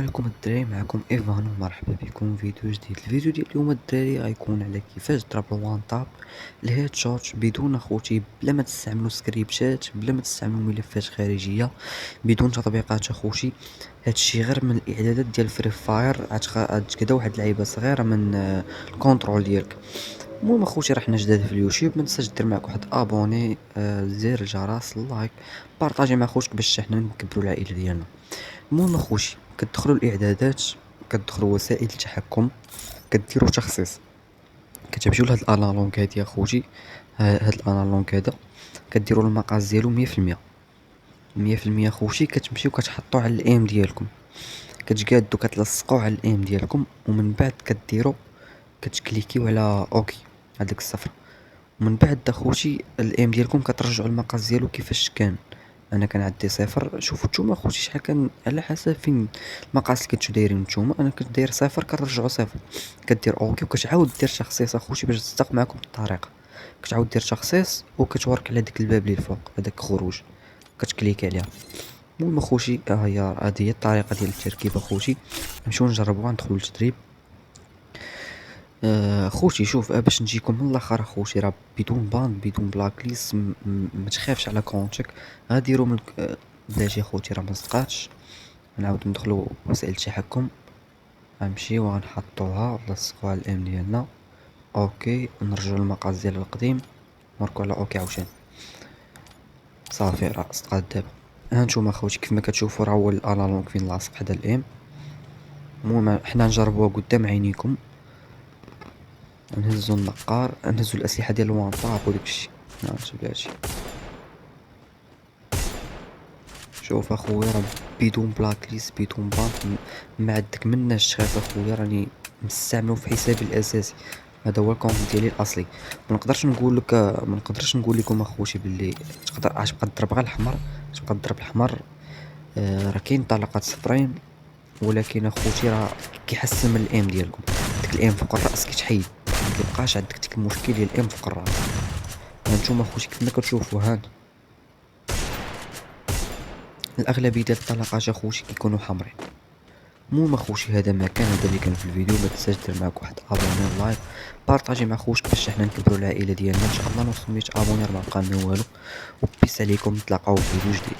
عليكم الدراري، معكم ايفان ومرحبا بكم في فيديو جديد. الفيديو ديال اليوم الدراري غيكون على كيفاش تضرب الوان تاب الهيد شوت بدون اخوتي، بلا ما تستعملوا سكريبتات، بلا ما تستعملوا ملفات خارجيه، بدون تطبيقات اخوتي. هادشي غير من الاعدادات ديال فري فاير، غتكدا واحد اللعيبه صغيره من الكونترول ديالك. المهم اخوتي، راح جداد في اليوتيوب، ما تنساش دير معك واحد ابوني، زر الجرس، لايك، بارطاجي مع خوتك باش حنا نكبروا العائله ديالنا. المهم اخوتي، كتدخلوا الاعدادات، كتدخلوا وسائل التحكم، كديروا تخصيص، كتمشيو لهاد الانالونغ هادي اخوتي. هاد الانالونغ هذا كديروا المقاس ديالو 100% اخوتي. كتمشيو كتحطوه على الايم ديالكم، كتجادو كتلصقوه على الايم ديالكم، ومن بعد كديروا كتكليكيو على اوكي، هذاك الصفر. ومن بعد اخوتي الايم ديالكم كترجعوا المقاس ديالو كيفاش كان. انا كنعدي صفر، شوفوا نتوما اخوتي شحال كان على حسب فين المقاس اللي كنتو دايرين نتوما. انا كنت داير صفر، كنرجعو صفر. كدير اوكي وكتعاود دير تخصيص اخوتي باش تصدق معكم الطريقه. كتعاود دير تخصيص وكتورك على ديك الباب اللي الفوق، هذاك خروج، كتكليك عليها. المهم اخوتي، هذه هي الطريقه ديال التركيب اخوتي. نمشيو نجربوها، ندخلو للتدريب. خوتي شوف، باش نجيكم من الاخر اخوتي، راه بدون بان بدون بلاك ليست، ما تخافش على كونتك. غاديروا من بلاتي اخوتي، راه ما صدقاتش. نعاود ندخلوا وسائل التحكم، غنمشيو وغنحطوها نلصقوها على الام ديالنا. اوكي، نرجعوا للمقاس ديال القديم، نماركو على اوكي عاوتاني. صافي، راه صدقات دابا. ها نتوما اخوتي كيف ما كتشوفوا، راه هو الانالونغ فين لاصق حدا الام. المهم حنا نجربوها قدام عينيكم. نهزو النقار، نهزو الاسلحه ديال الوانطاب وداكشي. هانت بلاتي، شوف اخويا، راه بدون بلاك ليست بدون بان، ما عندك مناش تخاف اخويا. راني مستعملو في حسابي الاساسي، هذا هو الكونت ديالي الاصلي. ما نقدرش نقول لك، ما نقدرش نقول لكم اخوتي باللي تقدر تبقى تضرب غير الحمر، تبقى تضرب الحمر. راه كاين طلقات صفرين، ولكن اخوتي راه كيحسن من الايم ديالكم. ديك الايم فوق الراس كيتحيد، ما كيبقاش عندك ديك المشكل ديال الايم فوق الراس. هانتوما اخوتي كيف ما كتشوفوا، هان الاغلبيه ديال الطلقات اخوتي كيكونوا حمرين. المهم اخوتي، هذا ما كان، هذا اللي كان في الفيديو. ما تنساش دير معك واحد ابوني، لايك، بارطاجي مع خوتك باش حنا نكبروا العائله ديالنا ان شاء الله. نوصل 100 ابوني، ما بقى لنا والو. وبيس عليكم، نتلاقاو في فيديو جديد.